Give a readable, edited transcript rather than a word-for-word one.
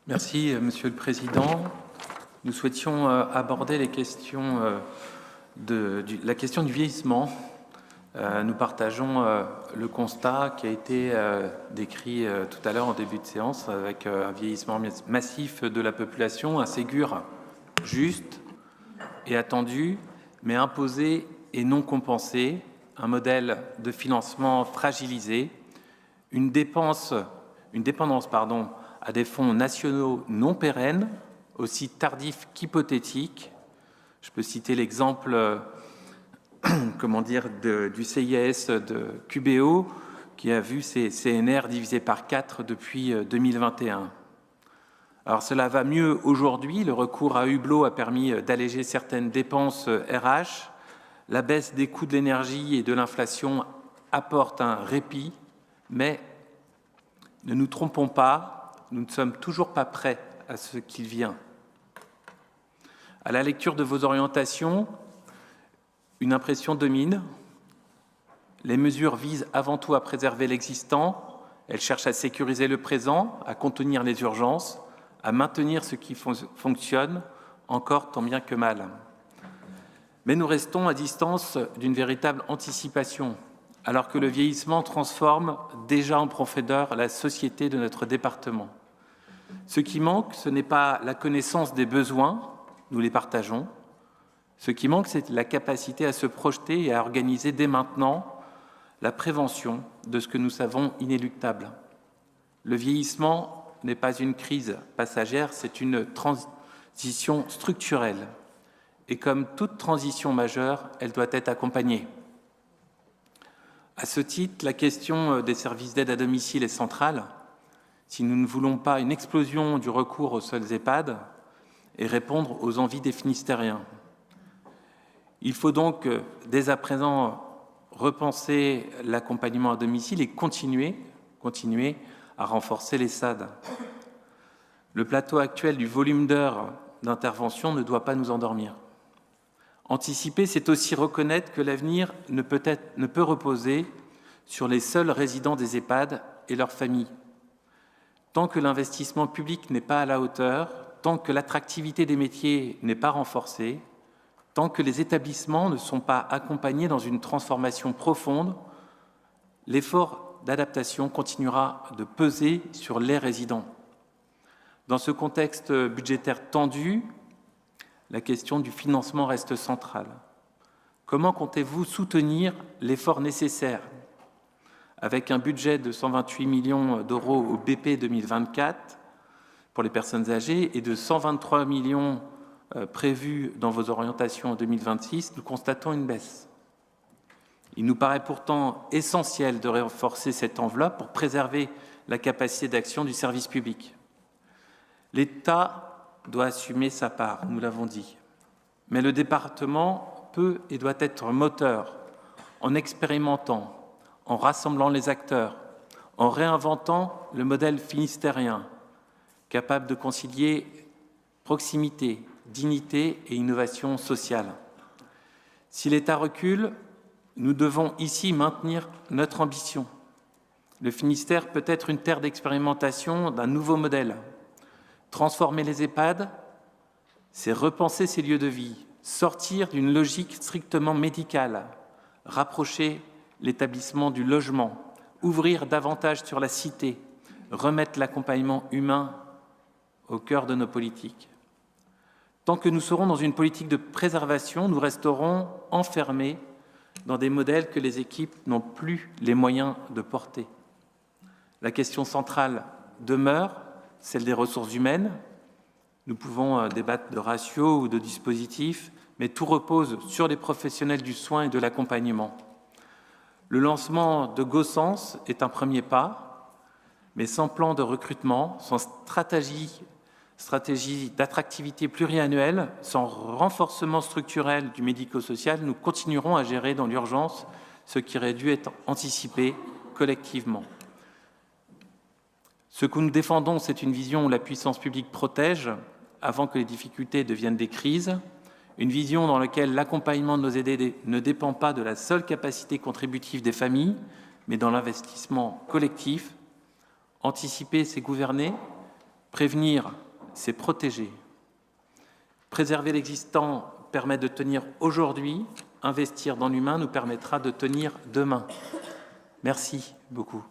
Merci, Monsieur le Président. Nous souhaitions aborder la question du vieillissement. Nous partageons le constat qui a été décrit tout à l'heure en début de séance, avec un vieillissement massif de la population, un Ségur juste et attendu, mais imposé et non compensé, un modèle de financement fragilisé, une dépendance à des fonds nationaux non pérennes, aussi tardifs qu'hypothétiques. Je peux citer l'exemple du CIS de QBO, qui a vu ses CNR divisés par 4 depuis 2021. Alors cela va mieux aujourd'hui, le recours à hublot a permis d'alléger certaines dépenses RH, la baisse des coûts de l'énergie et de l'inflation apporte un répit, mais ne nous trompons pas, nous ne sommes toujours pas prêts à ce qu'il vient. À la lecture de vos orientations, une impression domine. Les mesures visent avant tout à préserver l'existant, elles cherchent à sécuriser le présent, à contenir les urgences, à maintenir ce qui fonctionne, encore tant bien que mal. Mais nous restons à distance d'une véritable anticipation, alors que le vieillissement transforme déjà en profondeur la société de notre département. Ce qui manque, ce n'est pas la connaissance des besoins, nous les partageons. Ce qui manque, c'est la capacité à se projeter et à organiser dès maintenant la prévention de ce que nous savons inéluctable. Le vieillissement n'est pas une crise passagère, c'est une transition structurelle. Et comme toute transition majeure, elle doit être accompagnée. À ce titre, la question des services d'aide à domicile est centrale. Si nous ne voulons pas une explosion du recours aux seuls EHPAD et répondre aux envies des Finistériens. Il faut donc, dès à présent, repenser l'accompagnement à domicile et continuer à renforcer les SAD. Le plateau actuel du volume d'heures d'intervention ne doit pas nous endormir. Anticiper, c'est aussi reconnaître que l'avenir ne peut reposer sur les seuls résidents des EHPAD et leurs familles. Tant que l'investissement public n'est pas à la hauteur, tant que l'attractivité des métiers n'est pas renforcée, tant que les établissements ne sont pas accompagnés dans une transformation profonde, l'effort d'adaptation continuera de peser sur les résidents. Dans ce contexte budgétaire tendu, la question du financement reste centrale. Comment comptez-vous soutenir l'effort nécessaire ? Avec un budget de 128 millions d'euros au BP 2024 pour les personnes âgées et de 123 millions prévus dans vos orientations en 2026, nous constatons une baisse. Il nous paraît pourtant essentiel de renforcer cette enveloppe pour préserver la capacité d'action du service public. L'État doit assumer sa part, nous l'avons dit, mais le département peut et doit être moteur en expérimentant, en rassemblant les acteurs, en réinventant le modèle finistérien, capable de concilier proximité, dignité et innovation sociale. Si l'État recule, nous devons ici maintenir notre ambition. Le Finistère peut être une terre d'expérimentation d'un nouveau modèle. Transformer les EHPAD, c'est repenser ces lieux de vie, sortir d'une logique strictement médicale, rapprocher l'établissement du logement, ouvrir davantage sur la cité, remettre l'accompagnement humain au cœur de nos politiques. Tant que nous serons dans une politique de préservation, nous resterons enfermés dans des modèles que les équipes n'ont plus les moyens de porter. La question centrale demeure celle des ressources humaines. Nous pouvons débattre de ratios ou de dispositifs, mais tout repose sur les professionnels du soin et de l'accompagnement. Le lancement de GoSens est un premier pas, mais sans plan de recrutement, sans stratégie d'attractivité pluriannuelle, sans renforcement structurel du médico-social, nous continuerons à gérer dans l'urgence ce qui aurait dû être anticipé collectivement. Ce que nous défendons, c'est une vision où la puissance publique protège avant que les difficultés deviennent des crises, une vision dans laquelle l'accompagnement de nos aidés ne dépend pas de la seule capacité contributive des familles, mais dans l'investissement collectif. Anticiper, c'est gouverner, Prévenir, c'est protéger. Préserver l'existant permet de tenir aujourd'hui. Investir dans l'humain nous permettra de tenir demain. Merci beaucoup.